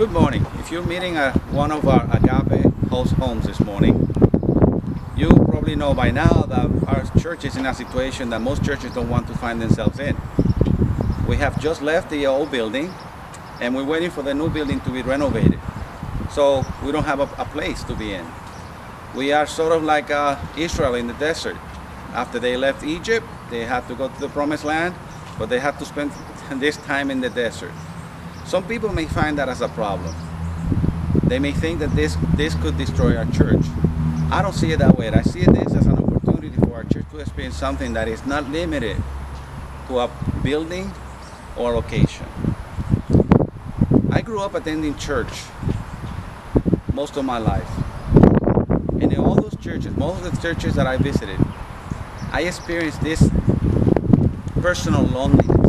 Good morning. If you're meeting at one of our Agape host homes this morning, you probably know by now that our church is in a situation that most churches don't want to find themselves in. We have just left the old building and we're waiting for the new building to be renovated. So we don't have a place to be in. We are sort of like Israel in the desert. After they left Egypt, they had to go to the promised land, but they had to spend this time in the desert. Some people may find that as a problem. They may think that this could destroy our church. I don't see it that way. I see this as an opportunity for our church to experience something that is not limited to a building or location. I grew up attending church most of my life. And in all those churches, most of the churches that I visited, I experienced this personal loneliness.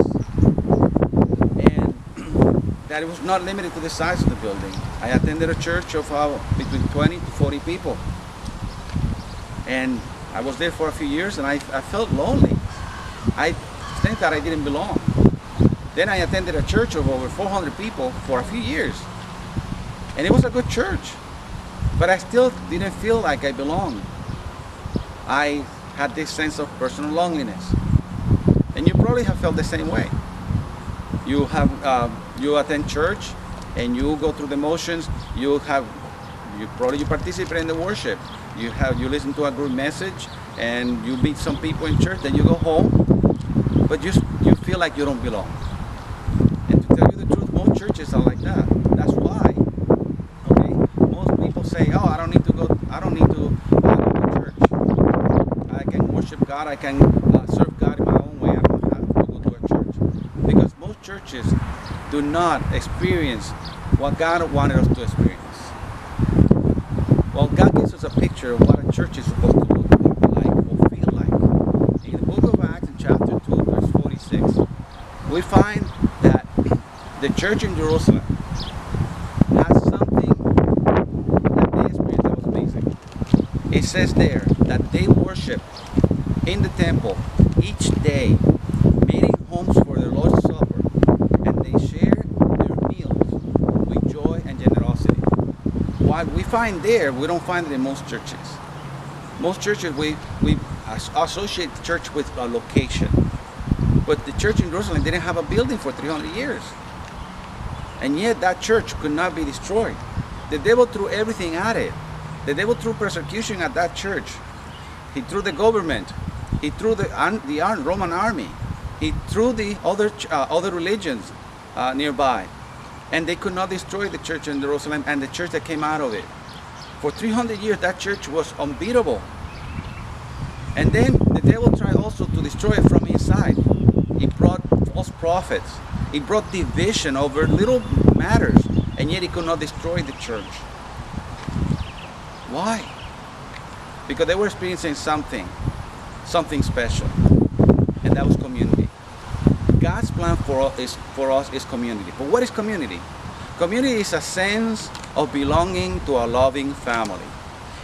That it was not limited to the size of the building. I attended a church of between 20 to 40 people. And I was there for a few years and I felt lonely. I think that I didn't belong. Then I attended a church of over 400 people for a few years. And it was a good church. But I still didn't feel like I belonged. I had this sense of personal loneliness. And you probably have felt the same way. You attend church and you go through the motions. You participate in the worship. You listen to a group message and you meet some people in church. Then you go home, but you feel like you don't belong. And to tell you the truth, most churches are like that. That's why. Okay, most people say, "Oh, I don't need to go to church. I can worship God. I can serve God in my own way. I don't have to go to a church." Because most churches do not experience what God wanted us to experience. Well, God gives us a picture of what a church is supposed to look like or feel like. In the book of Acts, in chapter 2, verse 46, we find that the church in Jerusalem has something that they experienced that was amazing. It says there that they worship in the temple each day, meeting homes for their Lord's Supper, and they share their meals with joy and generosity. What we find there, we don't find it in most churches. Most churches, we associate the church with a location. But the church in Jerusalem didn't have a building for 300 years. And yet that church could not be destroyed. The devil threw everything at it. The devil threw persecution at that church. He threw the government. He threw the Roman army. He threw the other religions nearby. And they could not destroy the church in Jerusalem and the church that came out of it. For 300 years, that church was unbeatable. And then the devil tried also to destroy it from inside. He brought false prophets. He brought division over little matters. And yet he could not destroy the church. Why? Because they were experiencing something special. And that was community. God's plan for us is community. But what is community? Community is a sense of belonging to a loving family.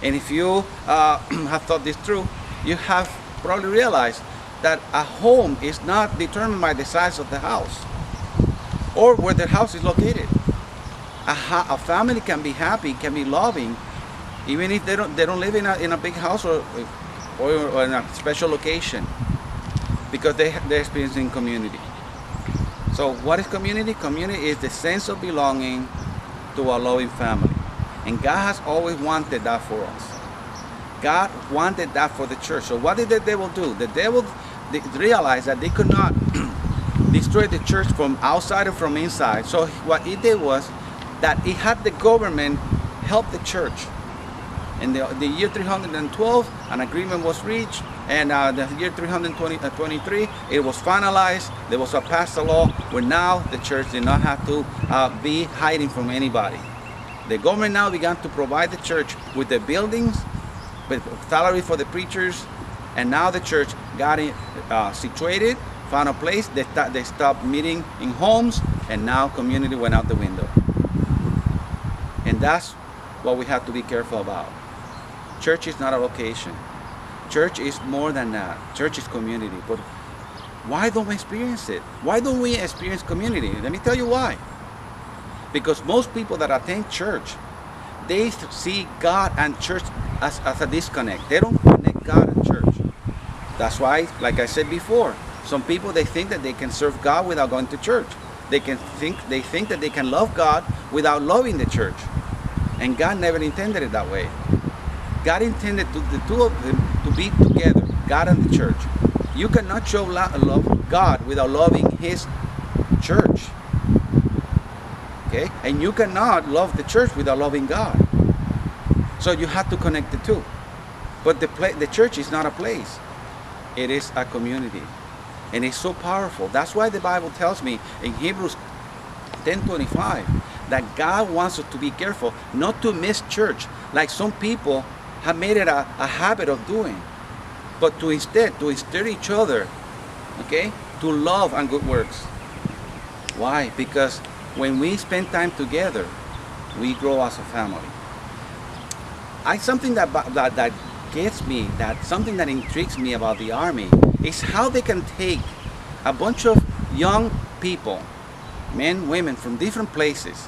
And if you have thought this through, you have probably realized that a home is not determined by the size of the house or where the house is located. A family can be happy, can be loving, even if they don't live in a big house or in a special location, because they're experiencing community. So what is community? Community is the sense of belonging to a loving family. And God has always wanted that for us. God wanted that for the church. So what did the devil do? The devil realized that they could not destroy the church from outside or from inside. So what he did was that he had the government help the church. In the year 312, an agreement was reached, and the year 323, it was finalized. There was a passed a law where now the church did not have to be hiding from anybody. The government now began to provide the church with the buildings, with salary for the preachers, and now the church got situated, found a place. They stopped meeting in homes, and now community went out the window. And that's what we have to be careful about. Church is not a location. Church is more than that. Church is community. But why don't we experience it? Why don't we experience community? Let me tell you why. Because most people that attend church, they see God and church as a disconnect. They don't connect God and church. That's why, like I said before, some people, they think that they can serve God without going to church. They think that they can love God without loving the church. And God never intended it that way. God intended the two of them to be together, God and the church. You cannot show love God without loving His church. Okay? And you cannot love the church without loving God. So you have to connect the two. But the church is not a place. It is a community. And it's so powerful. That's why the Bible tells me in Hebrews 10:25 that God wants us to be careful not to miss church like some people have made it a habit of doing, but to instead to stir each other, okay, to love and good works. Why? Because when we spend time together, we grow as a family. Something that gets me, something that intrigues me about the Army is how they can take a bunch of young people, men, women from different places,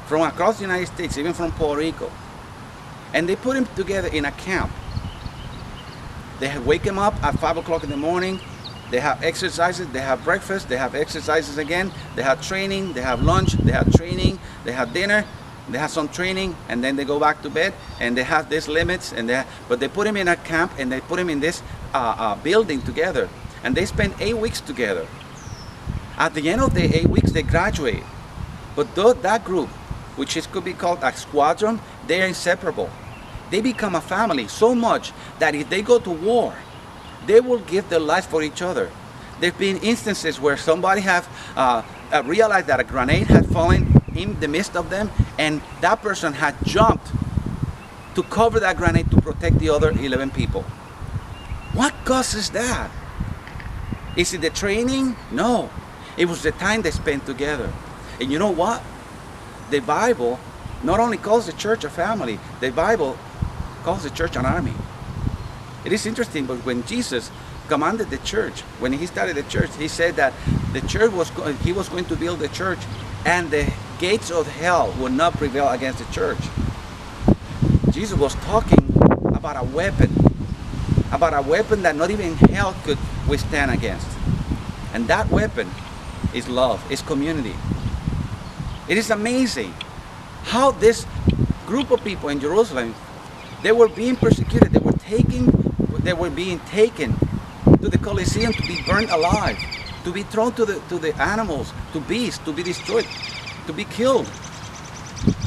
from across the United States, even from Puerto Rico, and they put them together in a camp. They wake them up at 5 o'clock in the morning. They have exercises, they have breakfast, they have exercises again, they have training, they have lunch, they have training, they have dinner, they have some training, and then they go back to bed, and they have these limits, but they put them in a camp, and they put them in this building together, and they spend 8 weeks together. At the end of the 8 weeks, they graduate. But that group, which could be called a squadron, they are inseparable. They become a family so much that if they go to war, they will give their life for each other. There have been instances where somebody have realized that a grenade had fallen in the midst of them, and that person had jumped to cover that grenade to protect the other 11 people. What causes that? Is it the training? No. It was the time they spent together. And you know what? The Bible not only calls the church a family, the Bible calls the church an army. It is interesting, but when Jesus commanded the church, when he started the church, he said that the church he was going to build the church, and the gates of hell would not prevail against the church. Jesus was talking about a weapon that not even hell could withstand against. And that weapon is love, is community. It is amazing how this group of people in Jerusalem, they were being persecuted, they were being taken to the Colosseum to be burned alive, to be thrown to the animals, to beasts, to be destroyed, to be killed.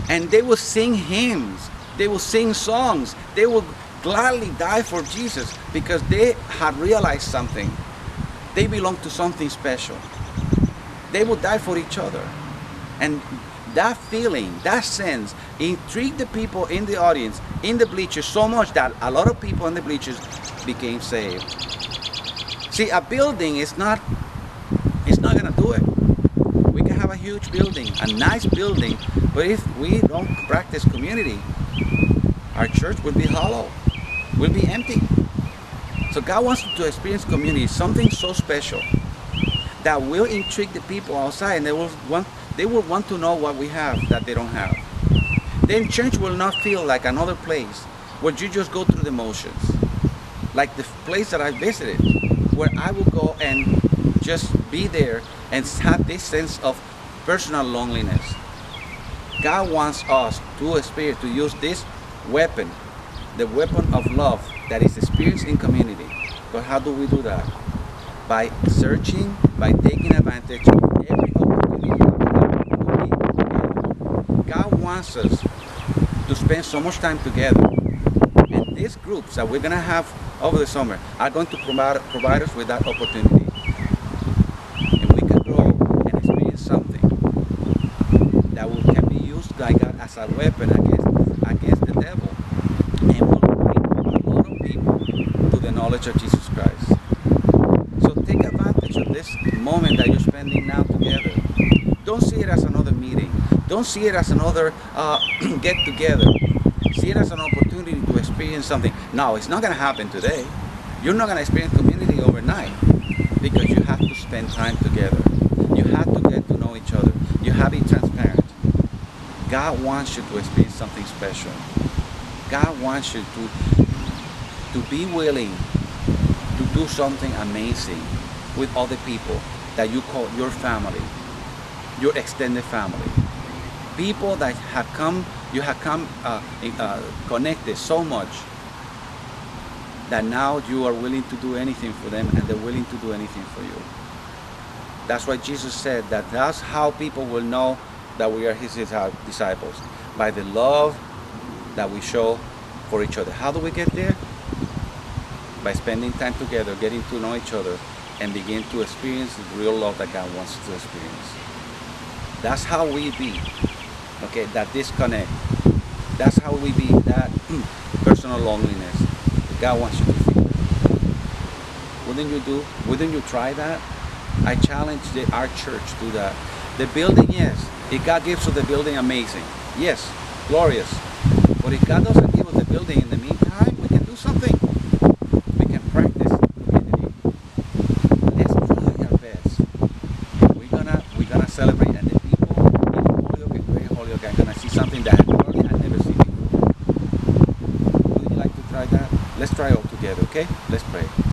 And they will sing hymns, they will sing songs, they will gladly die for Jesus because they had realized something. They belong to something special. They will die for each other. And that feeling, that sense, intrigued the people in the audience, in the bleachers, so much that a lot of people in the bleachers became saved. See, a building is not gonna do it. We can have a huge building, a nice building, but if we don't practice community, our church will be hollow, will be empty. So God wants us to experience community, something so special that will intrigue the people outside, and they will want to know what we have that they don't have. Then church will not feel like another place where you just go through the motions. Like the place that I visited, where I will go and just be there and have this sense of personal loneliness. God wants us to experience, to use this weapon, the weapon of love that is experienced in community. But how do we do that? By searching, by taking advantage of every opportunity to be together. God wants us to spend so much time together. And these groups that we're going to have over the summer are going to provide us with that opportunity. And we can grow and experience something that can be used by God as a weapon against the devil, and will bring a lot of people to the knowledge of Jesus Christ. So take advantage of this moment that you're spending now together. Don't see it as another meeting. Don't see it as another get together. See it as an opportunity to experience something. No, it's not going to happen today. You're not going to experience community overnight, because you have to spend time together. You have to get to know each other. You have to be transparent. God wants you to experience something special. God wants you to be willing to do something amazing with other people that you call your family, your extended family. People that you have come connected so much that now you are willing to do anything for them and they're willing to do anything for you. That's why Jesus said that that's how people will know that we are his disciples, by the love that we show for each other. How do we get there? By spending time together, getting to know each other, and begin to experience the real love that God wants us to experience. That's how we be, okay, that disconnect. That's how we be that personal loneliness. God wants you to feel it. Wouldn't you try that? I challenge our church to that. The building, yes. If God gives us the building, amazing. Yes, glorious. But if God doesn't give us the building in the meantime, we can do something. We can practice community. Let's try our best. We're gonna celebrate, and the people in Holyoke and Great Holyoke are gonna see something that probably had never seen before. Would you like to try that? Let's try all together, okay? Let's pray.